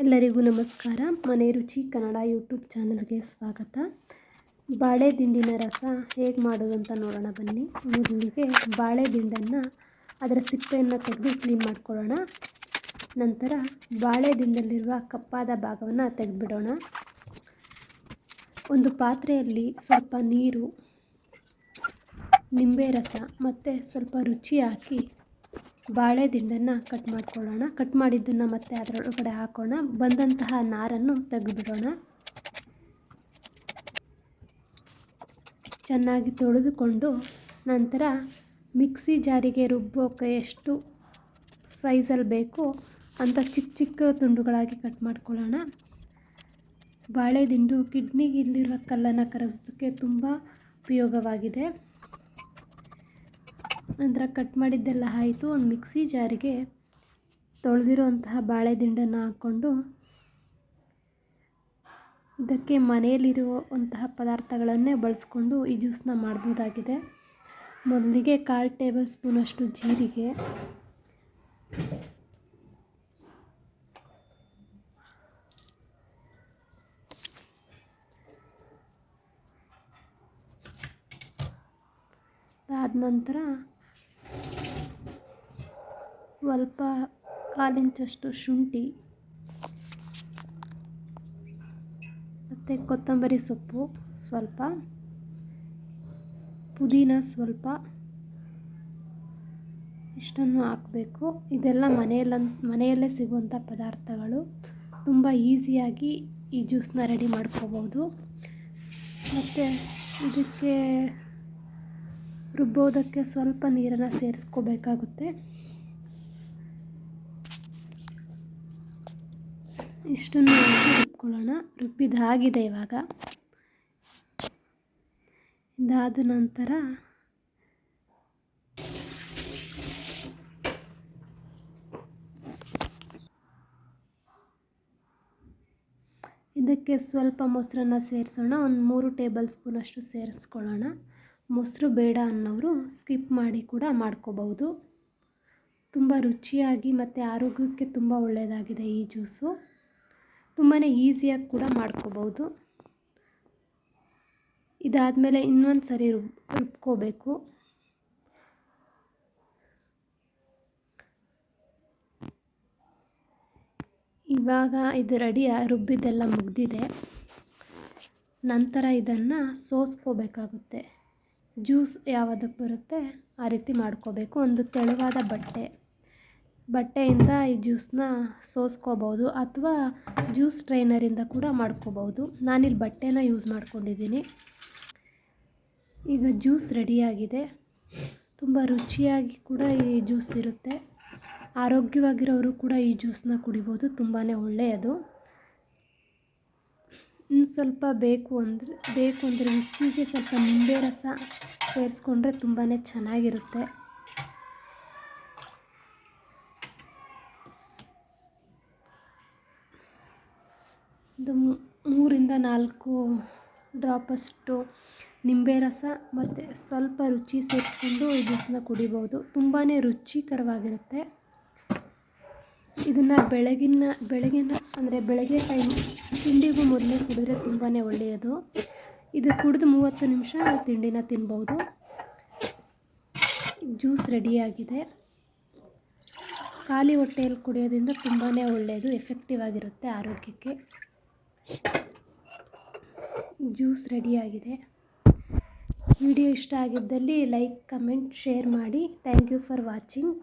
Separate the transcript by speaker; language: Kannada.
Speaker 1: ಎಲ್ಲರಿಗೂ ನಮಸ್ಕಾರ. ಮನೆ ರುಚಿ ಕನ್ನಡ ಯೂಟ್ಯೂಬ್ ಚಾನಲ್ಗೆ ಸ್ವಾಗತ. ಬಾಳೆ ದಿಂಡಿನ ರಸ ಹೇಗೆ ಮಾಡೋದು ಅಂತ ನೋಡೋಣ ಬನ್ನಿ. ಮೊದಲಿಗೆ ಬಾಳೆ ದಿಂಡನ್ನು ಅದರ ಸಿಪ್ಪೆಯನ್ನು ತೆಗೆದು ಕ್ಲೀನ್ ಮಾಡ್ಕೊಳ್ಳೋಣ. ನಂತರ ಬಾಳೆ ದಿಂಡಲ್ಲಿರುವ ಕಪ್ಪಾದ ಭಾಗವನ್ನು ತೆಗೆದುಬಿಡೋಣ. ಒಂದು ಪಾತ್ರೆಯಲ್ಲಿ ಸ್ವಲ್ಪ ನೀರು, ನಿಂಬೆ ರಸ ಮತ್ತು ಸ್ವಲ್ಪ ರುಚಿ ಹಾಕಿ ಬಾಳೆ ದಿಂಡನ್ನು ಕಟ್ ಮಾಡ್ಕೊಳ್ಳೋಣ. ಕಟ್ ಮಾಡಿದ್ದನ್ನು ಮತ್ತೆ ಅದರೊಳಗಡೆ ಹಾಕೋಣ. ಬಂದಂತಹ ನಾರನ್ನು ತೆಗೆದುಬಿಡೋಣ. ಚೆನ್ನಾಗಿ ತೊಳೆದುಕೊಂಡು ನಂತರ ಮಿಕ್ಸಿ ಜಾರಿಗೆ ರುಬ್ಬೋಕೆ ಎಷ್ಟು ಸೈಜಲ್ಲಿ ಬೇಕೋ ಅಂತ ಚಿಕ್ಕ ಚಿಕ್ಕ ತುಂಡುಗಳಾಗಿ ಕಟ್ ಮಾಡ್ಕೊಳ್ಳೋಣ. ಬಾಳೆ ದಿಂಡು ಕಿಡ್ನಿಗೆ ಇಲ್ಲಿರುವ ಕಲ್ಲನ್ನು ಕರಗಿಸೋದಕ್ಕೆ ತುಂಬ ಉಪಯೋಗವಾಗಿದೆ. ನಂತರ ಕಟ್ ಮಾಡಿದ್ದೆಲ್ಲ ಆಯಿತು. ಒಂದು ಮಿಕ್ಸಿ ಜಾರಿಗೆ ತೊಳೆದಿರುವಂತಹ ಬಾಳೆ ದಿಂಡನ್ನು ಹಾಕ್ಕೊಂಡು ಇದಕ್ಕೆ ಮನೆಯಲ್ಲಿರುವಂತಹ ಪದಾರ್ಥಗಳನ್ನೇ ಬಳಸ್ಕೊಂಡು ಈ ಜ್ಯೂಸನ್ನ ಮಾಡ್ಬೋದಾಗಿದೆ. ಮೊದಲಿಗೆ 1/4 ಟೇಬಲ್ ಸ್ಪೂನಷ್ಟು ಜೀರಿಗೆ, ಅದಾದ ನಂತರ ಸ್ವಲ್ಪ 1/4 ಇಂಚಷ್ಟು ಶುಂಠಿ ಮತ್ತು ಕೊತ್ತಂಬರಿ ಸೊಪ್ಪು ಸ್ವಲ್ಪ, ಪುದೀನ ಸ್ವಲ್ಪ, ಇಷ್ಟನ್ನು ಹಾಕಬೇಕು. ಇದೆಲ್ಲ ಮನೆಯಲ್ಲೇ ಸಿಗುವಂಥ ಪದಾರ್ಥಗಳು. ತುಂಬ ಈಸಿಯಾಗಿ ಈ ಜ್ಯೂಸನ್ನ ರೆಡಿ ಮಾಡ್ಕೋಬೋದು. ಮತ್ತು ಇದಕ್ಕೆ ರುಬ್ಬೋದಕ್ಕೆ ಸ್ವಲ್ಪ ನೀರನ್ನು ಸೇರಿಸ್ಕೋಬೇಕಾಗುತ್ತೆ. ಇಷ್ಟನ್ನು ರುಬ್ಕೊಳ್ಳೋಣ. ರುಬ್ಬಿದಾಗಿದೆ ಇವಾಗ. ಇದಾದ ನಂತರ ಇದಕ್ಕೆ ಸ್ವಲ್ಪ ಮೊಸರನ್ನು ಸೇರಿಸೋಣ. ಒಂದು 3 ಟೇಬಲ್ ಸ್ಪೂನಷ್ಟು ಸೇರಿಸ್ಕೊಳ್ಳೋಣ. ಮೊಸರು ಬೇಡ ಅನ್ನೋರು ಸ್ಕಿಪ್ ಮಾಡಿ ಕೂಡ ಮಾಡ್ಕೋಬಹುದು. ತುಂಬ ರುಚಿಯಾಗಿ ಮತ್ತು ಆರೋಗ್ಯಕ್ಕೆ ತುಂಬ ಒಳ್ಳೆಯದಾಗಿದೆ ಈ ಜ್ಯೂಸು. ತುಂಬಾ ಈಸಿಯಾಗಿ ಕೂಡ ಮಾಡ್ಕೋಬಹುದು. ಇದಾದಮೇಲೆ ಇನ್ನೊಂದು ಸರಿ ರುಬ್ಕೋಬೇಕು. ಇವಾಗ ಇದು ರೆಡಿ, ರುಬ್ಬಿದ್ದೆಲ್ಲ ಮುಗಿದಿದೆ. ನಂತರ ಇದನ್ನು ಸೋಸ್ಕೋಬೇಕಾಗುತ್ತೆ. ಜ್ಯೂಸ್ ಯಾವುದಕ್ಕೆ ಬರುತ್ತೆ ಆ ರೀತಿ ಮಾಡ್ಕೋಬೇಕು. ಒಂದು ತೆಳುವಾದ ಬಟ್ಟೆಯಿಂದ ಈ ಜ್ಯೂಸನ್ನ ಸೋಸ್ಕೋಬೋದು ಅಥವಾ ಜ್ಯೂಸ್ ಸ್ಟ್ರೈನರಿಂದ ಕೂಡ ಮಾಡ್ಕೋಬೋದು. ನಾನಿಲ್ಲಿ ಬಟ್ಟೆನ ಯೂಸ್ ಮಾಡ್ಕೊಂಡಿದ್ದೀನಿ. ಈಗ ಜ್ಯೂಸ್ ರೆಡಿಯಾಗಿದೆ. ತುಂಬ ರುಚಿಯಾಗಿ ಕೂಡ ಈ ಜ್ಯೂಸ್ ಇರುತ್ತೆ. ಆರೋಗ್ಯವಾಗಿರೋರು ಕೂಡ ಈ ಜ್ಯೂಸನ್ನ ಕುಡಿಬೋದು. ತುಂಬಾ ಒಳ್ಳೆಯದು. ಇನ್ನು ಸ್ವಲ್ಪ ಬೇಕು ಅಂದರೆ ರುಚಿಗೆ ಸ್ವಲ್ಪ ನಿಂಬೆ ರಸ ಸೇರಿಸ್ಕೊಂಡ್ರೆ ತುಂಬಾ ಚೆನ್ನಾಗಿರುತ್ತೆ. ಒಂದು 3 ರಿಂದ 4 ಡ್ರಾಪಷ್ಟು ನಿಂಬೆ ರಸ ಮತ್ತು ಸ್ವಲ್ಪ ರುಚಿ ಸೇರಿಸ್ಕೊಂಡು ಈ ಜ್ಯೂಸನ್ನ ಕುಡಿಬೋದು. ತುಂಬಾ ರುಚಿಕರವಾಗಿರುತ್ತೆ. ಇದನ್ನು ಬೆಳಗ್ಗೆ ಟೈಮ್ ತಿಂಡಿಗೂ ಮೊದಲೇ ಕುಡಿದ್ರೆ ತುಂಬಾ ಒಳ್ಳೆಯದು. ಇದು ಕುಡಿದು 30 ನಿಮಿಷ ತಿಂಡಿನ ತಿನ್ಬೋದು. ಜ್ಯೂಸ್ ರೆಡಿಯಾಗಿದೆ. ಖಾಲಿ ಹೊಟ್ಟೆಯಲ್ಲಿ ಕುಡಿಯೋದ್ರಿಂದ ತುಂಬಾ ಒಳ್ಳೆಯದು, ಎಫೆಕ್ಟಿವ್ ಆಗಿರುತ್ತೆ ಆರೋಗ್ಯಕ್ಕೆ. ಜ್ಯೂಸ್ ರೆಡಿಯಾಗಿದೆ. ವಿಡಿಯೋ ಇಷ್ಟ ಆಗಿದ್ದಲ್ಲಿ ಲೈಕ್, ಕಮೆಂಟ್, ಶೇರ್ ಮಾಡಿ. Thank you for watching.